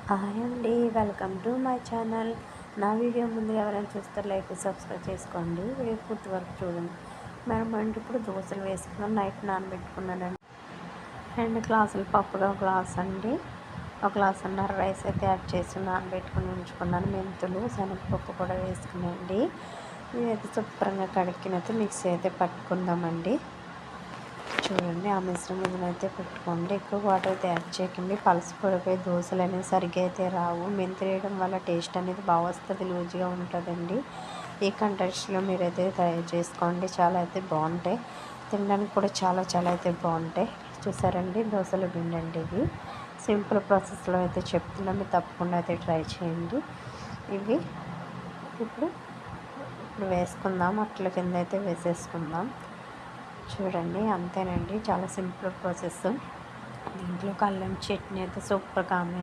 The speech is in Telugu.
హాయ్ అండి, వెల్కమ్ టు మై ఛానల్. నా వీడియో ముందుగా ఎవరైనా చూస్తే లైక్ సబ్స్క్రైబ్ చేసుకోండి. వీడియో పూర్తి వరకు చూడండి. అంటే ఇప్పుడు దోశలు వేసుకున్నాను. నైట్ నానబెట్టుకున్నానండి. 2 గ్లాసులు పప్పుగా ఒక గ్లాస్ అండి, ఒక గ్లాసున్నర రైస్ అయితే యాడ్ చేసి నానబెట్టుకుని ఉంచుకున్నాను. మెంతులు, శనగపప్పు కూడా వేసుకున్నాండి. ఇవైతే శుభ్రంగా కడిగినైతే మిక్సీ అయితే పట్టుకుందామండి. చూడండి, ఆ మిశ్రమం అయితే పెట్టుకోండి. ఎక్కువ వాటర్ అయితే యాడ్ చేయకండి. పడిపోయి దోశలు అనేవి సరిగ్గా అయితే రావు. మెంతులు వేయడం వల్ల టేస్ట్ అనేది బాగా వస్తుంది, లూజ్గా ఉంటుందండి. ఈ కంటెస్ట్లో మీరైతే తయారు చేసుకోండి. చాలా అయితే బాగుంటాయి, తినడానికి కూడా చాలా చాలా అయితే బాగుంటాయి. చూసారండి, దోశల పిండి అండి ఇవి. సింపుల్ ప్రాసెస్లో అయితే చెప్తున్నాను, మీరు తప్పకుండా అయితే ట్రై చేయండి. ఇవి ఇప్పుడు వేసుకుందాం. అట్ల కింద అయితే వేసేసుకుందాం. చూడండి, అంతేనండి, చాలా సింపుల్ ప్రాసెస్. దీంట్లో అల్లం చట్నీ అయితే సూపర్గా